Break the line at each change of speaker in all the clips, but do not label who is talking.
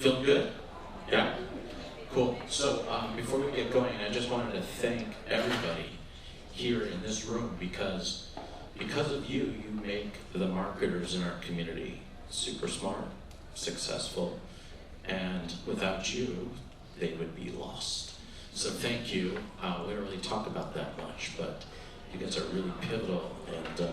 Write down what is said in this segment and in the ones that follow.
Feeling good? Yeah? Cool. So before we get going, I just wanted to thank everybody here in this room because of you, you make the marketers in our community super smart, successful, and without you, they would be lost. So thank you. We don't really talk about that much, but you guys are really pivotal in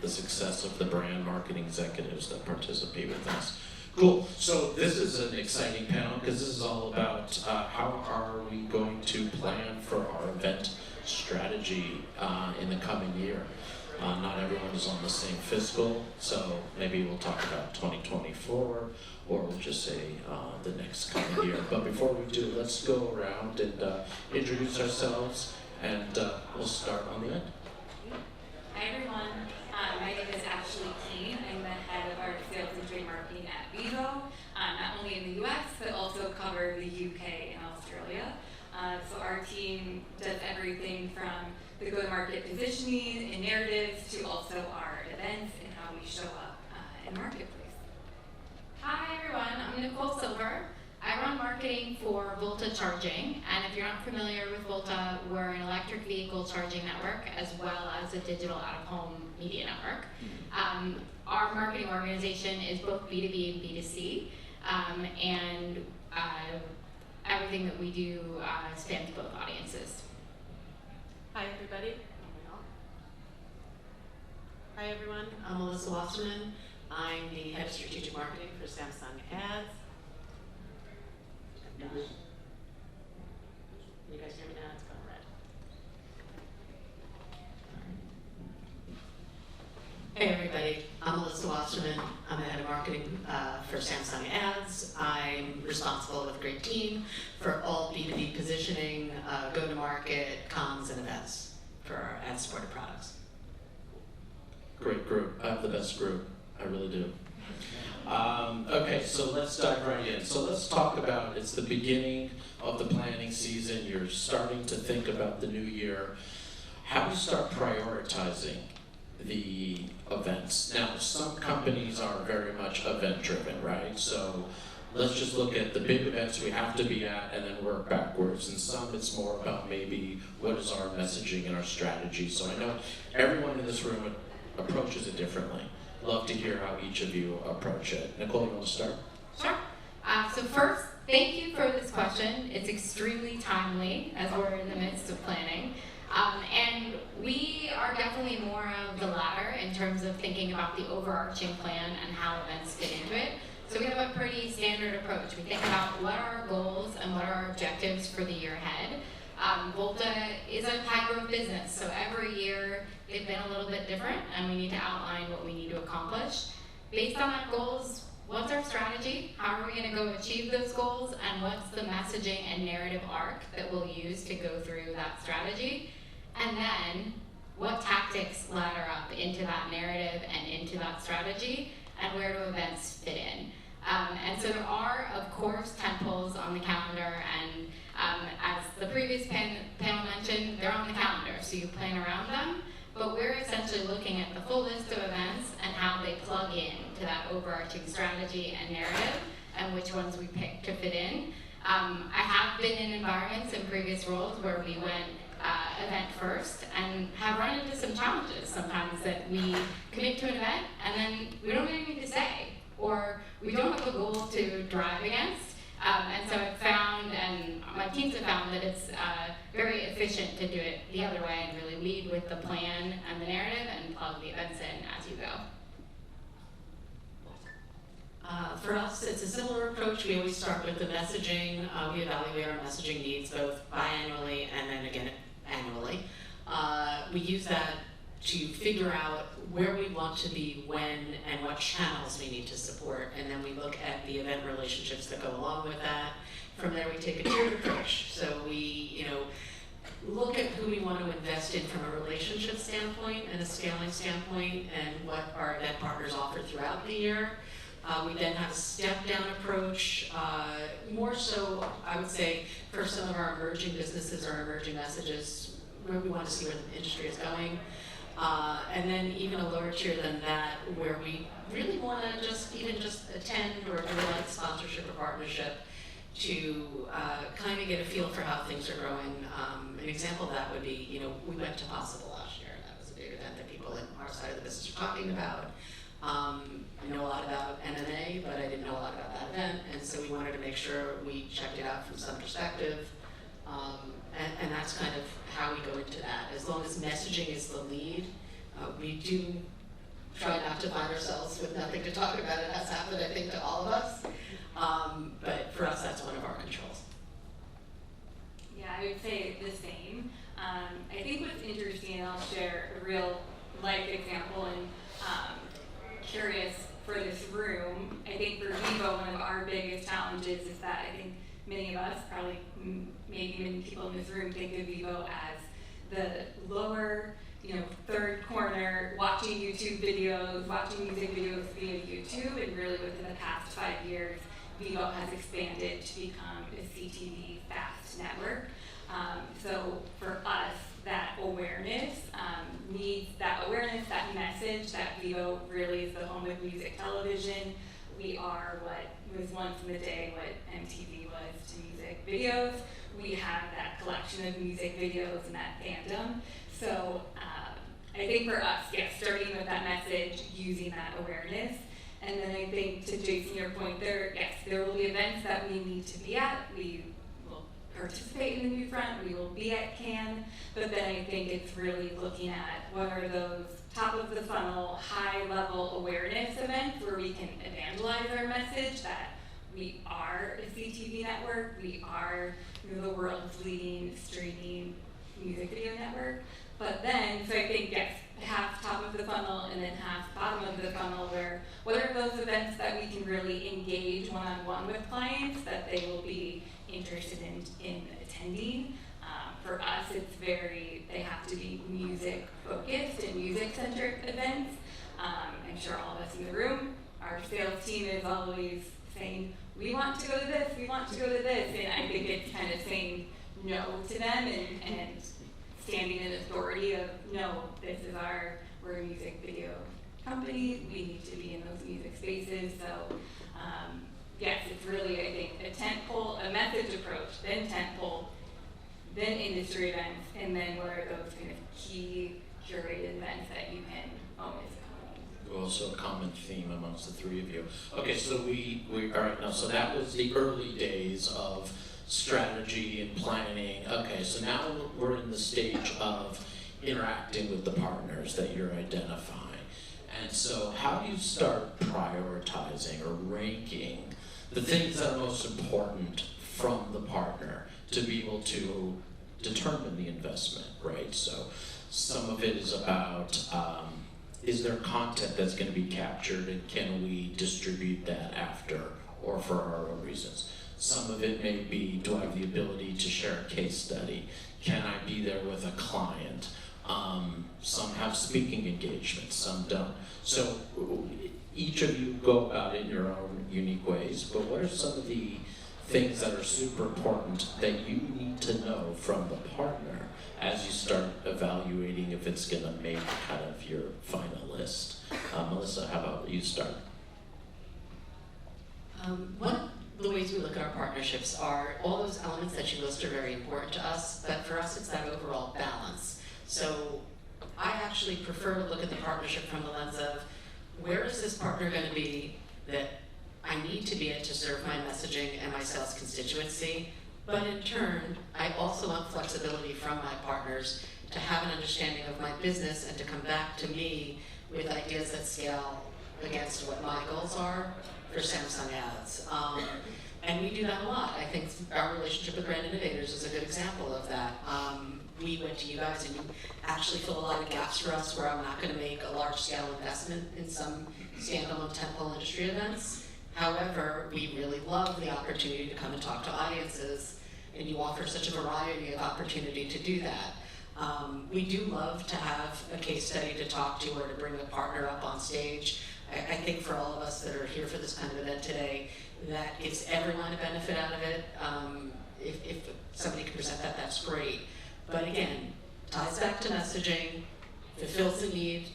the success of the brand marketing executives that participate with us. Cool. So this is an exciting panel because this is all about how are we going to plan for our event strategy in the coming year. Not everyone is on the same fiscal, so maybe we'll talk about 2024, or we'll just say the next coming year. But before we do, let's go around and introduce ourselves, and we'll start on the end.
Hi everyone, my name is Koehn. I'm the head of our sales and trade marketing at Vevo, not only in the US, but also cover the UK and Australia. So our team does everything from the go-to-market positioning and narratives to also our events and how we show up in the marketplace.
Hi everyone, I'm Nicole. I run marketing for Volta Charging, and if you're not familiar with Volta, we're an electric vehicle charging network as well as a digital out-of-home media network. Our marketing organization is both B2B and B2C, and everything that we do spans both audiences.
Hi everybody. Hi everyone, I'm Wasserman. I'm the head of strategic marketing for Samsung Ads. I'm done. You guys hear me now? It's going red. Hey everybody, I'm Wasserman. I'm the head of marketing for Samsung Ads. I'm responsible with a great team for all B2B positioning, go-to-market, comms, and events for our ad-supported products.
Great group. I have the best group. I really do. Okay, so let's dive right in. So let's talk about, it's the beginning of the planning season. You're starting to think about the new year. How do you start prioritizing the events? Now, some companies are very much event-driven, right? So let's just look at the big events we have to be at and then work backwards. And some, it's more about maybe what is our messaging and our strategy. So I know everyone in this room approaches it differently. Love to hear how each of you approach it. Nicole, you want to start?
Sure. So first, thank you for this question. It's extremely timely as we're in the midst of planning. And we are definitely more of the latter in terms of thinking about the overarching plan and how events fit into it. So we have a pretty standard approach. We think about what are our goals and what are our objectives for the year ahead. Volta is a high-growth business, so every year they've been a little bit different, and we need to outline what we need to accomplish. Based on that goals, what's our strategy? How are we going to go achieve those goals? And what's the messaging and narrative arc that we'll use to go through that strategy? And then, what tactics ladder up into that narrative and into that strategy? And where do events fit in? And so there are, of course, tentpoles on the calendar, and as the previous panel mentioned, they're on the calendar, so you plan around them. But we're essentially looking at the full list of events and how they plug in to that overarching strategy and narrative, and which ones we pick to fit in. I have been in environments in previous roles where we went event first and have run into some challenges sometimes that we commit to an event and then we don't really need to say, or we don't have a goal to drive against. And so I've found, and my teams have found, that it's very efficient to do it the other way and really lead with the plan and the narrative and plug the events in as you go.
For us, it's a similar approach. We always start with the messaging. We evaluate our messaging needs both biannually and then again annually. We use that to figure out where we want to be when and what channels we need to support, and then we look at the event relationships that go along with that. From there, we take a tiered approach. So we, look at who we want to invest in from a relationship standpoint and a scaling standpoint, and what our event partners offer throughout the year. We then have a step-down approach, more so, I would say, for some of our emerging businesses or emerging messages, where we want to see where the industry is going. And then even a lower tier than that, where we really want to just attend or do like sponsorship or partnership to kind of get a feel for how things are growing. An example of that would be, we went to Possible last year, and that was a big event that people in our side of the business are talking about. I know a lot about MMA, but I didn't know a lot about that event, and so we wanted to make sure we checked it out from some perspective. And that's kind of how we go into that. As long as messaging is the lead, we do try not to find ourselves with nothing to talk about. It has happened, I think, to all of us. But for us, that's one of our controls.
Yeah, I would say the same. I think what's interesting, and I'll share a real life example, and curious for this room. I think for Vevo, one of our biggest challenges is that I think many of us, probably maybe many people in this room, think of Vevo as the lower, third corner, watching YouTube videos, watching music videos via YouTube, and really within the past 5 years, Vevo has expanded to become a CTV fast network. So for us, that awareness, that message that Vevo really is the home of music television. We are what was once in the day what MTV was to music videos. We have that collection of music videos and that fandom. So I think for us, yes, starting with that message, using that awareness. And then I think to Jason, your point there will be events that we need to be at. We will participate in the New Front, we will be at Cannes, but then I think it's really looking at what are those top of the funnel, high level awareness events where we can evangelize our message that we are a CTV network, we are the world's leading streaming music video network. But then, so I think, yes, half top of the funnel and then half bottom of the funnel, where what are those events that we can really engage one-on-one with clients that they will be interested in attending. For us, they have to be music focused and music centric events. I'm sure all of us in the room, our sales team is always saying, we want to go to this, we want to go to this, and I think it's kind of saying no to them and standing in authority of, no, we're a music video company, we need to be in those music spaces. So yes, it's really, I think, a message approach, then tentpole, then industry events, and then what are those kind of key curated events that you can always come.
Also a common theme amongst the three of you. Okay, so we all right now. So that was the early days of strategy and planning. Okay, so now we're in the stage of interacting with the partners that you're identifying. And so how do you start prioritizing or ranking the things that are most important from the partner to be able to determine the investment, right? So some of it is about, is there content that's going to be captured and can we distribute that after or for our own reasons? Some of it may be, do I have the ability to share a case study? Can I be there with a client? Some have speaking engagements, some don't. So each of you go about it in your own unique ways, but what are some of the things that are super important that you need to know from the partner as you start evaluating if it's going to make kind of your final list? Melissa, how about you start?
One of the ways we look at our partnerships are all those elements that you list are very important to us, but for us it's that overall balance. So I actually prefer to look at the partnership from the lens of where is this partner going to be that I need to be at to serve my messaging and my sales constituency, but in turn, I also want flexibility from my partners to have an understanding of my business and to come back to me with ideas that scale against what my goals are for Samsung ads. And we do that a lot. I think our relationship with Brand Innovators is a good example of that. We went to you guys and you actually fill a lot of gaps for us where I'm not going to make a large scale investment in some standalone tentpole industry events. However, we really love the opportunity to come and talk to audiences, and you offer such a variety of opportunity to do that. We do love to have a case study to talk to or to bring a partner up on stage. I think for all of us that are here for this kind of event today, that gives everyone a benefit out of it. If somebody can present that, that's great. But again, ties back to messaging, fulfills a need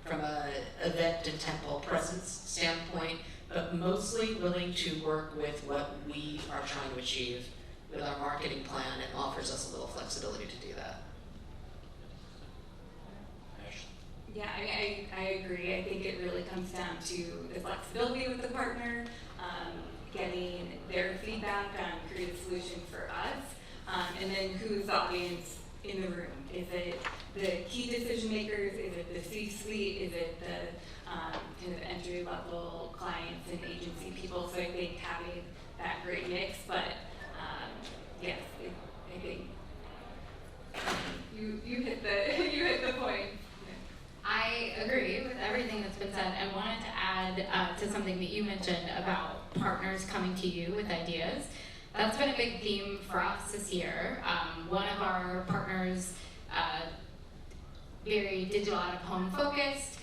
from a event and tentpole presence standpoint, but mostly willing to work with what we are trying to achieve with our marketing plan and offers us a little flexibility to do that.
Yeah, I agree. I think it really comes down to the flexibility with the partner, getting their feedback on creative solution for us, and then who's the audience in the room. Is it the key decision makers? Is it the C-suite? Is it the kind of entry-level clients and agency people? So I think having that great mix, but yes, I think you hit the point.
I agree with everything that's been said and wanted to add to something that you mentioned about partners coming to you with ideas. That's been a big theme for us this year. One of our partners, very digital out-of-home focused,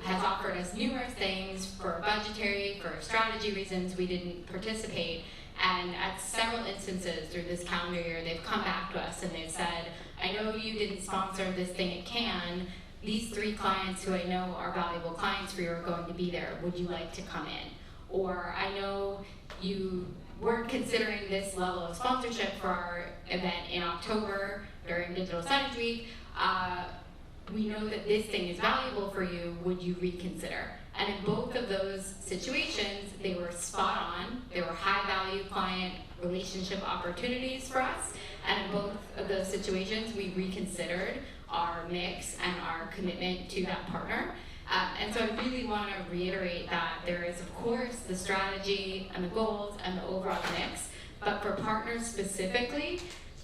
has offered us numerous things for budgetary, for strategy reasons we didn't participate. And at several instances through this calendar year, they've come back to us and they've said, I know you didn't sponsor this thing at Cannes. These 3 clients who I know are valuable clients for you are going to be there. Would you like to come in? Or I know you weren't considering this level of sponsorship for our event in October during Digital Signage Week. We know that this thing is valuable for you. Would you reconsider? And in both of those situations, they were spot on. They were high value client relationship opportunities for us. And in both of those situations, we reconsidered our mix and our commitment to that partner. And so I really want to reiterate that there is, of course, the strategy and the goals and the overall mix, but for partners specifically,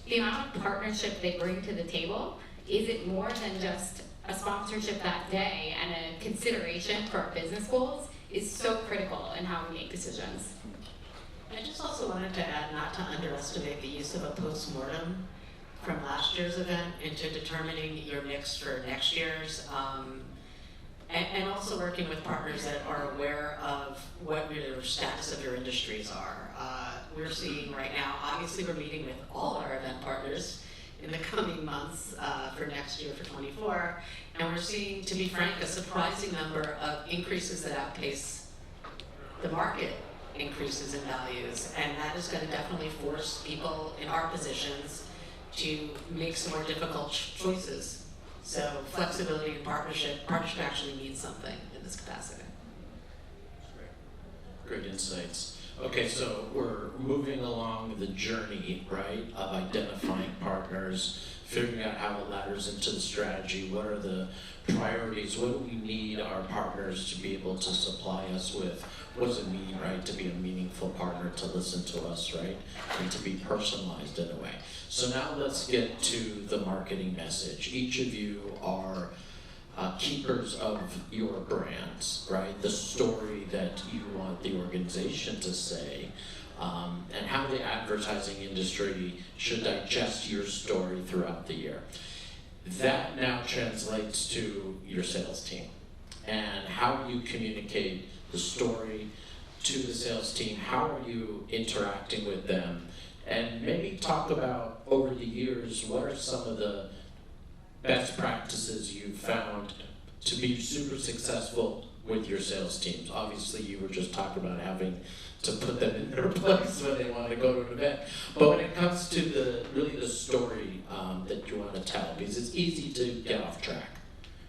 the amount of partnership they bring to the table, is it more than just a sponsorship that day and a consideration for our business goals, is so critical in how we make decisions.
I just also wanted to add not to underestimate the use of a post-mortem from last year's event into determining your mix for next year's, and also working with partners that are aware of what your status of your industries are. We're seeing right now, obviously we're meeting with all our event partners in the coming months for next year for 24, and we're seeing, to be frank, a surprising number of increases that outpace the market increases in values, and that is going to definitely force people in our positions to make some more difficult choices. So flexibility and partnership actually means something in this capacity.
Great insights. Okay, so we're moving along the journey, right, of identifying partners, figuring out how it ladders into the strategy, what are the priorities, what do we need our partners to be able to supply us with, what does it mean, right, to be a meaningful partner, to listen to us, right, and to be personalized in a way. So now let's get to the marketing message. Each of you are keepers of your brands, right? The story that you want the organization to say, and how the advertising industry should digest your story throughout the year. That now translates to your sales team and how you communicate the story to the sales team. How are you interacting with them? And maybe talk about, over the years, what are some of the best practices you've found to be super successful with your sales teams? Obviously, you were just talking about having to put them in their place when they want to go to an event. But when it comes to the story that you want to tell, because it's easy to get off track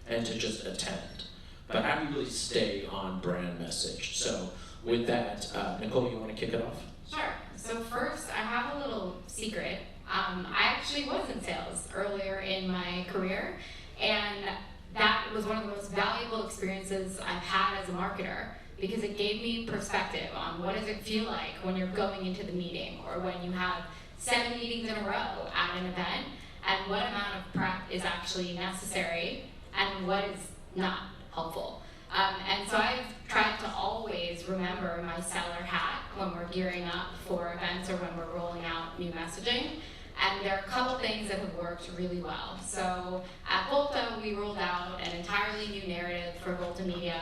and to just attend. But how do you really stay on brand message? So with that, Nicole, you want to kick it off?
Sure. So first, I have a little secret. I actually was in sales earlier in my career, and that was one of the most valuable experiences I've had as a marketer, because it gave me perspective on what does it feel like when you're going into the meeting, or when you have 7 meetings in a row at an event, and what amount of prep is actually necessary and what is not helpful. And so I've tried to always remember my seller hat when we're gearing up for events or when we're rolling out new messaging. And there are a couple things that have worked really well. So at Volta, we rolled out an entirely new narrative for Volta Media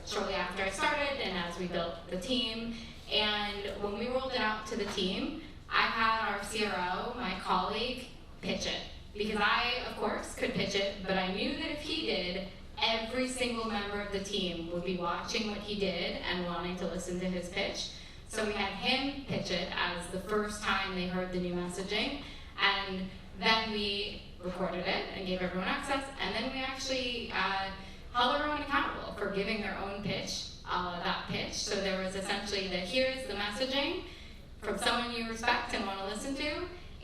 shortly after I started and as we built the team. And when we rolled it out to the team, I had our CRO, my colleague, pitch it because I, of course, could pitch it, but I knew that if he did, every single member of the team would be watching what he did and wanting to listen to his pitch. So we had him pitch it as the first time they heard the new messaging, and then we recorded it and gave everyone access, and then we actually held everyone accountable for giving their own pitch, that pitch. So there was essentially that here's the messaging from someone you respect and want to listen to,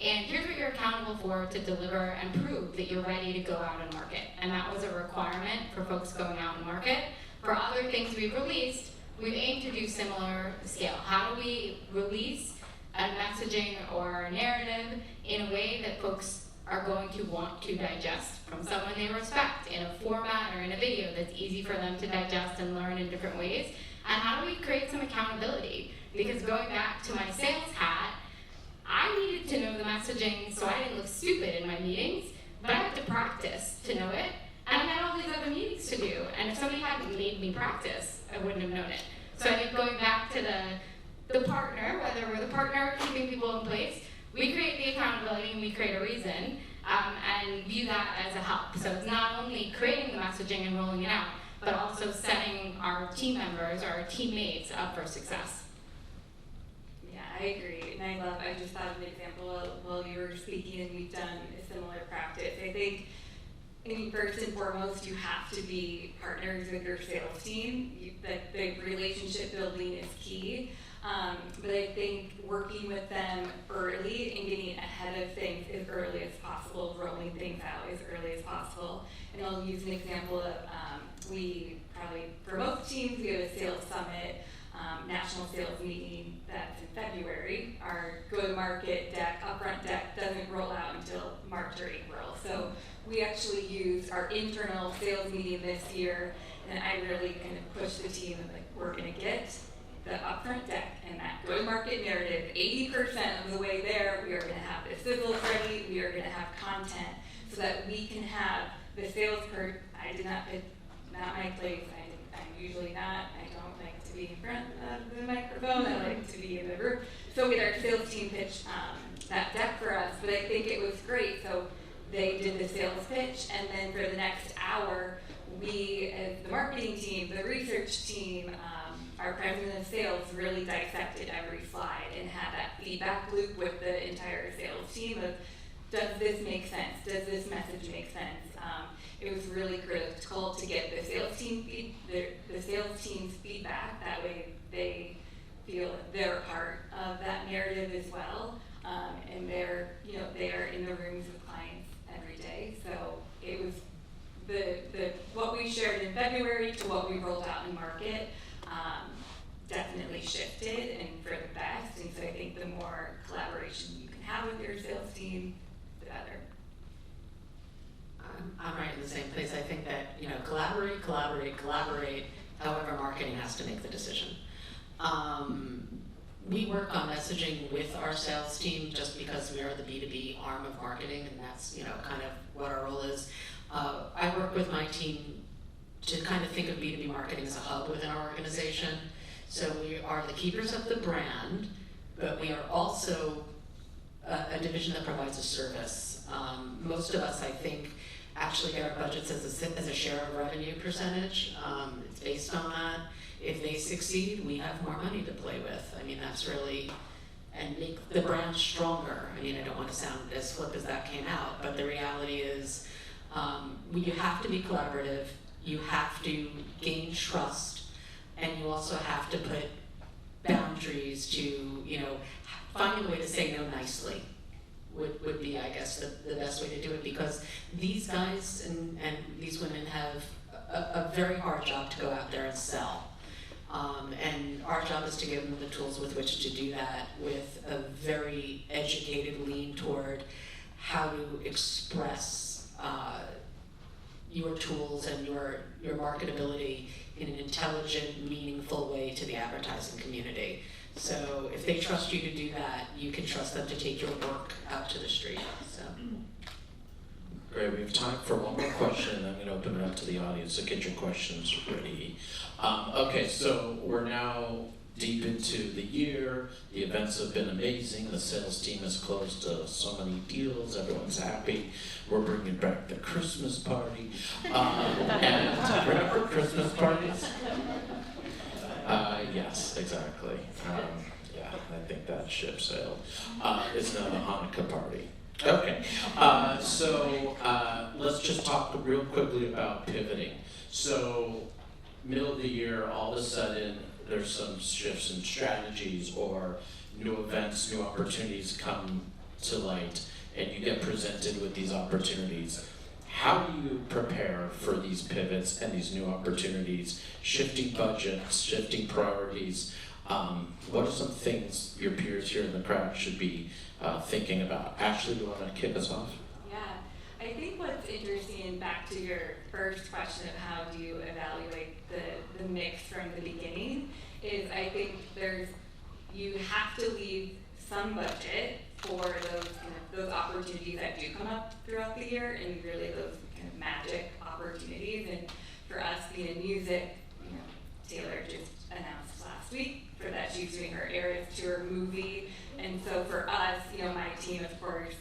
and here's what you're accountable for to deliver and prove that you're ready to go out and market. And that was a requirement for folks going out and market. For other things we've released, we've aimed to do similar scale. How do we release a messaging or a narrative in a way that folks are going to want to digest from someone they respect in a format or in a video that's easy for them to digest and learn in different ways? And how do we create some accountability? Because going back to my sales hat, I needed to know the messaging so I didn't look stupid in my meetings, but I had to practice to know it, and I had all these other meetings to do, and if somebody hadn't made me practice, I wouldn't have known it. So I think going back to the partner, whether we're the partner keeping people in place, we create the accountability and we create a reason, and view that as a help. So it's not only creating the messaging and rolling it out, but also setting our team members, our teammates up for success.
Yeah, I agree, and I just thought of an example while you were speaking, and we've done a similar practice. I think, first and foremost, you have to be partners with your sales team. The relationship building is key. But I think working with them early and getting ahead of things as early as possible, rolling things out as early as possible. And I'll use an example of, we probably, for most teams, we have a sales summit, national sales meeting that's in February. Our go-to-market deck, upfront deck, doesn't roll out until March or April. So we actually used our internal sales meeting this year, and I really kind of pushed the team and we're gonna get the upfront deck and that go-to-market narrative 80% of the way there. We are gonna have the sizzles ready, we are gonna have content so that we can have the sales part. I did not pick, not my place, I'm usually not, I don't like to be in front of the microphone, I like to be in the room. So we had our sales team pitch that deck for us, but I think it was great. So they did the sales pitch, and then for the next hour, we, as the marketing team, the research team, our president of sales really dissected every slide and had that feedback loop with the entire sales team of, does this make sense? Does this message make sense? It was really critical to get the sales team the sales team's feedback. That way they feel they're part of that narrative as well, and they're in the rooms with clients every day. So it was the what we shared in February to what we rolled out in market. Definitely shifted and for the best, and so I think the more collaboration you can have with your sales team, the better.
I'm right in the same place. I think that, collaborate. However, marketing has to make the decision. We work on messaging with our sales team just because we are the B2B arm of marketing, and that's, kind of what our role is. I work with my team to kind of think of B2B marketing as a hub within our organization. So we are the keepers of the brand, but we are also a division that provides a service. Most of us, I think, actually get our budgets as a share of revenue percentage. It's based on that. If they succeed, we have more money to play with. I mean, that's really, and make the brand stronger. I mean, I don't want to sound as flip as that came out, but the reality is, you have to be collaborative, you have to gain trust, and you also have to put boundaries to, find a way to say no nicely would be, I guess, the best way to do it, because these guys and these women have a very hard job to go out there and sell. And our job is to give them the tools with which to do that, with a very educated lean toward how to express your tools and your marketability in an intelligent, meaningful way to the advertising community. So if they trust you to do that, you can trust them to take your work out to the street. So.
Great, we have time for one more question, and I'm going to open it up to the audience, so get your questions ready. Okay, so we're now deep into the year. The events have been amazing. The sales team has closed so many deals. Everyone's happy. We're bringing back the Christmas party. And remember Christmas parties? Yes, exactly. Yeah, I think that ship sailed. It's not a Hanukkah party. Okay, so let's just talk real quickly about pivoting. So, middle of the year, all of a sudden, there's some shifts in strategies or new events, new opportunities come to light, and you get presented with these opportunities. How do you prepare for these pivots and these new opportunities, shifting budgets, shifting priorities? What are some things your peers here in the crowd should be thinking about? Ashley, do you want to kick us off?
Yeah, I think what's interesting, and back to your first question of how do you evaluate the mix from the beginning, is I think you have to leave some budget for those opportunities that do come up throughout the year, and really those kind of magic opportunities. And for us being in music, Taylor just announced last week that she's doing her Eras Tour movie, and so for us, my team, of course,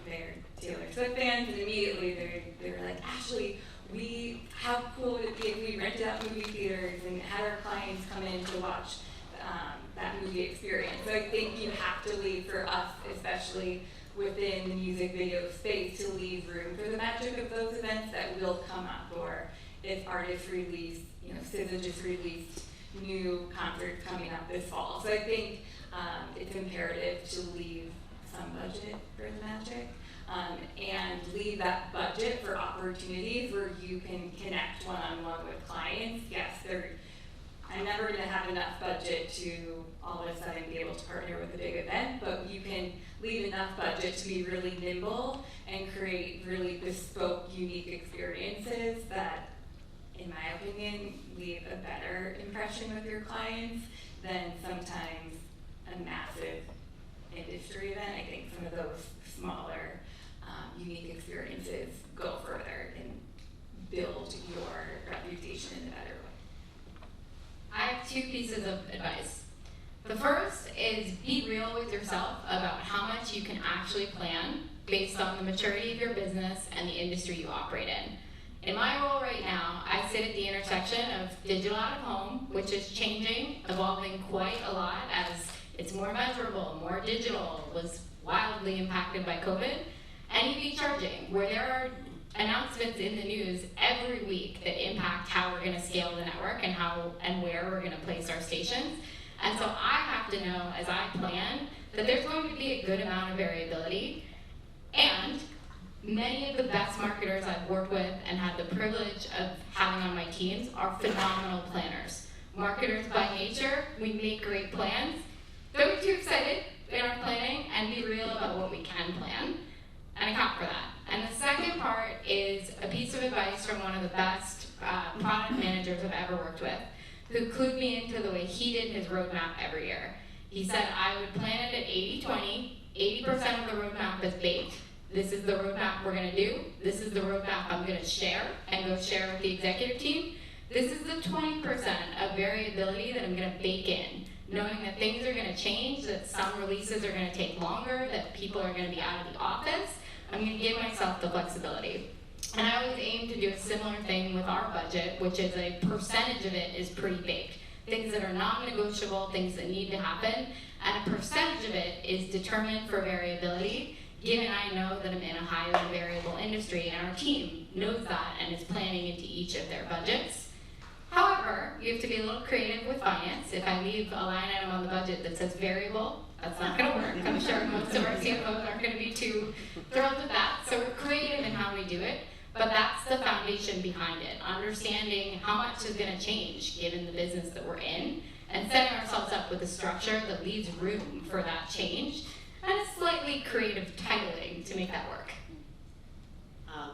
they're Taylor Swift fans, and immediately they were like, Ashley, how cool would it be if we rented out movie theaters and had our clients come in to watch that movie experience? So I think you have to leave, for us, especially within the music video space, to leave room for the magic of those events that will come up, or if artists release, SZA just released new concerts coming up this fall. So I think it's imperative to leave some budget for the magic, and leave that budget for opportunities where you can connect one-on-one with clients. Yes, I'm never going to have enough budget to all of a sudden be able to partner with a big event, but you can leave enough budget to be really nimble and create really bespoke, unique experiences that, in my opinion, leave a better impression with your clients than sometimes a massive industry event. I think some of those smaller, unique experiences go further and build your reputation in a better way.
I have 2 pieces of advice. The first is be real with yourself about how much you can actually plan based on the maturity of your business and the industry you operate in. In my role right now, I sit at the intersection of digital out of home, which is changing, evolving quite a lot as it's more measurable, more digital, was wildly impacted by COVID, and EV charging, where there are announcements in the news every week that impact how we're going to scale the network and how and where we're going to place our stations. And so I have to know, as I plan, that there's going to be a good amount of variability, and many of the best marketers I've worked with and had the privilege of having on my teams are phenomenal planners. Marketers by nature, we make great plans. Don't get too excited in our planning, and be real about what we can plan and account for that. And the second part is a piece of advice from one of the best product managers I've ever worked with, who clued me into the way he did his roadmap every year. He said I would plan it at 80-20, 80% of the roadmap is baked. This is the roadmap we're going to do. This is the roadmap I'm going to share and go share with the executive team. This is the 20% of variability that I'm going to bake in, knowing that things are going to change, that some releases are going to take longer, that people are going to be out of the office. I'm going to give myself the flexibility. And I always aim to do a similar thing with our budget, which is a percentage of it is pretty baked. Things that are non-negotiable, things that need to happen, and a percentage of it is determined for variability, given I know that I'm in a highly variable industry, and our team knows that and is planning into each of their budgets. However, you have to be a little creative with finance. If I leave a line item on the budget that says variable, that's not going to work. I'm sure most of our CFOs aren't going to be too thrilled with that. So we're creative in how we do it, but that's the foundation behind it. Understanding how much is going to change given the business that we're in, and setting ourselves up with a structure that leaves room for that change, and a slightly creative titling to make that work.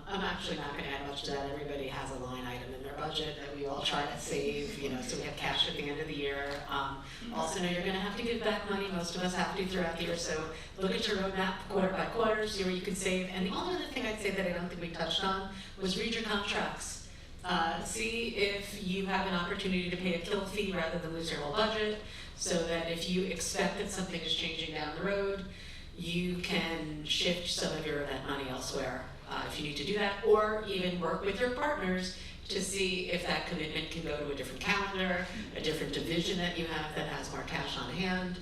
I'm actually not going to add much to that. Everybody has a line item in their budget that we all try to save, so we have cash at the end of the year. Also know you're going to have to give back money. Most of us have to throughout the year. So look at your roadmap quarter by quarter, see where you can save. And the only other thing I'd say that I don't think we touched on was read your contracts. See if you have an opportunity to pay a kill fee rather than lose your whole budget. so that if you expect that something is changing down the road, you can shift some of your event money elsewhere if you need to do that, or even work with your partners to see if that commitment can go to a different calendar, a different division that you have that has more cash on hand.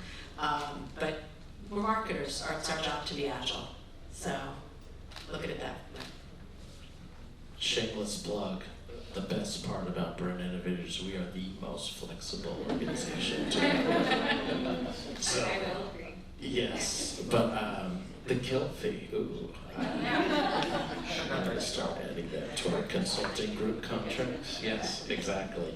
But we're marketers, it's our job to be agile. So look at it that way.
Shameless plug. The best part about Brand Innovators, we are the most flexible organization. So,
I will agree.
yes, but the kill fee, ooh. Should I start adding that to our consulting group contracts? Yes, exactly.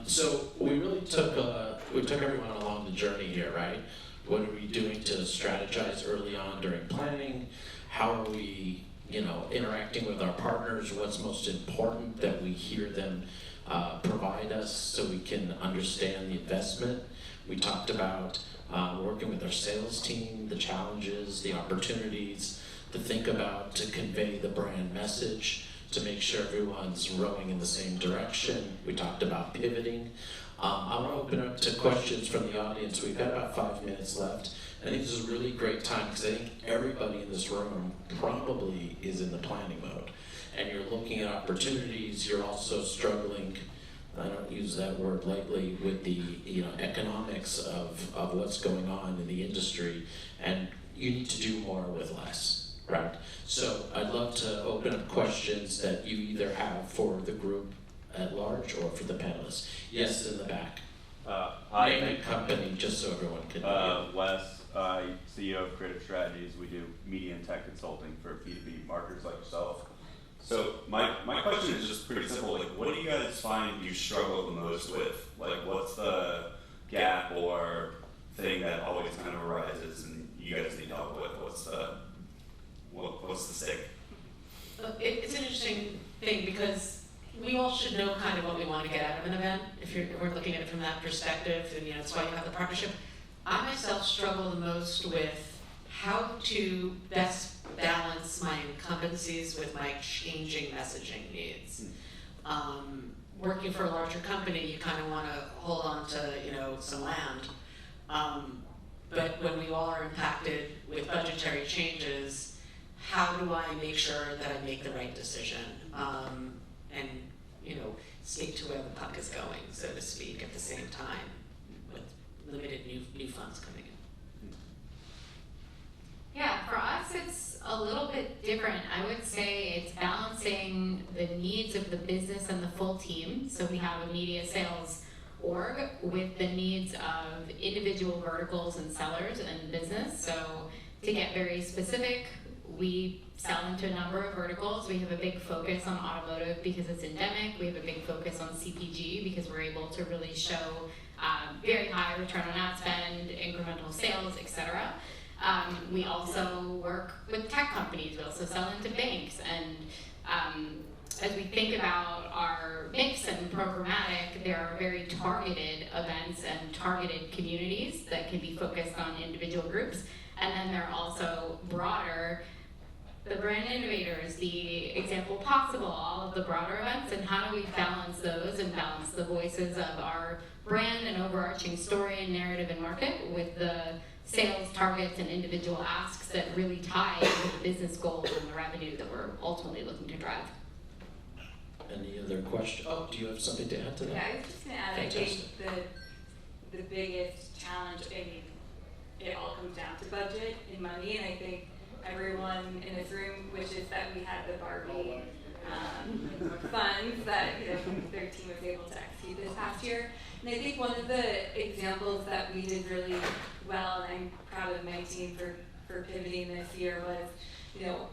So we really took everyone along the journey here, right? What are we doing to strategize early on during planning? How are we, interacting with our partners? What's most important that we hear them provide us so we can understand the investment? We talked about working with our sales team, the challenges, the opportunities to think about, to convey the brand message, to make sure everyone's rowing in the same direction. We talked about pivoting. I want to open up to questions from the audience. We've got about 5 minutes left. I think this is a really great time because I think everybody in this room probably is in the planning mode. And you're looking at opportunities, you're also struggling, I don't use that word lightly, with the economics of what's going on in the industry, and you need to do more with less, right? So I'd love to open up questions that you either have for the group at large or for the panelists. Yes, in the back. Name and company, just so everyone can know.
Wes, CEO of Creative Strategies. We do media and tech consulting for B2B marketers like yourself. So my question is just pretty simple. Like, what do you guys find you struggle the most with? Like, what's the gap or thing that always kind of arises and you guys need help with? What's the stick?
It's an interesting thing because we all should know kind of what we want to get out of an event if we're looking at it from that perspective, and that's why you have the partnership. I myself struggle the most with how to best balance my incumbencies with my changing messaging needs. Working for a larger company, you kind of want to hold on to some land, but when we all are impacted with budgetary changes, how do I make sure that I make the right decision and stick to where the puck is going, so to speak, at the same time with limited new funds coming in?
Yeah, for us it's a little bit different. I would say it's balancing the needs of the business and the full team. So we have a media sales org with the needs of individual verticals and sellers and business. So to get very specific, we sell into a number of verticals. We have a big focus on automotive because it's endemic. We have a big focus on CPG because we're able to really show very high return on ad spend, incremental sales, etc. We also work with tech companies. We also sell into banks. And as we think about our mix and programmatic, there are very targeted events and targeted communities that can be focused on individual groups. And then there are also broader, the Brand Innovators, the Example Possible, all of the broader events, and how do we balance those and balance the voices of our brand and overarching story and narrative and market with the sales targets and individual asks that really tie into the business goals and the revenue that we're ultimately looking to drive.
Any other questions? Oh, do you have something to add to that?
Yeah, I was just going to add,
Fantastic.
I think the biggest challenge, it all comes down to budget and money, and I think everyone in this room wishes that we had the Barbie funds that their team was able to execute this past year. And I think one of the examples that we did really well, and I'm proud of my team for pivoting this year, was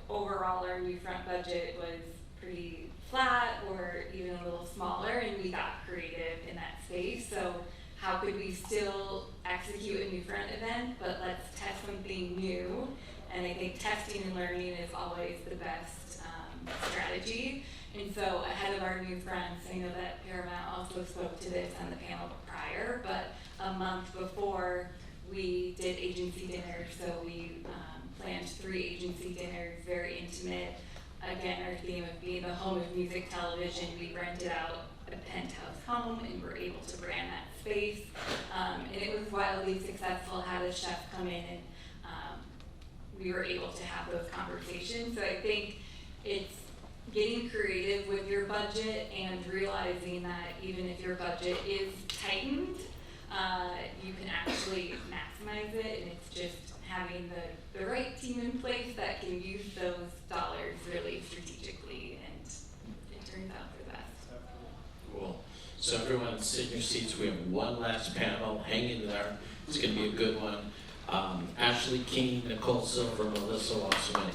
overall our new front budget was pretty flat or even a little smaller, and we got creative in that space. So how could we still execute a new front event, but let's test something new? And I think testing and learning is always the best strategy. And so ahead of our new fronts, I know that Paramount also spoke to this on the panel prior, but a month before we did agency dinners. So we planned 3 agency dinners, very intimate. Again, our theme of being the home of music television, we rented out a penthouse home and were able to brand that space. And it was wildly successful, had a chef come in and we were able to have those conversations. So I think it's getting creative with your budget and realizing that even if your budget is tightened, you can actually maximize it, and it's just having the right team in place that can use those dollars really strategically, and it turns out for the best.
Cool. So everyone sit in your seats. We have one last panel. Hang in there. It's going to be a good one. Ashley Koehn, Nicole Silver, Melissa Wasserman,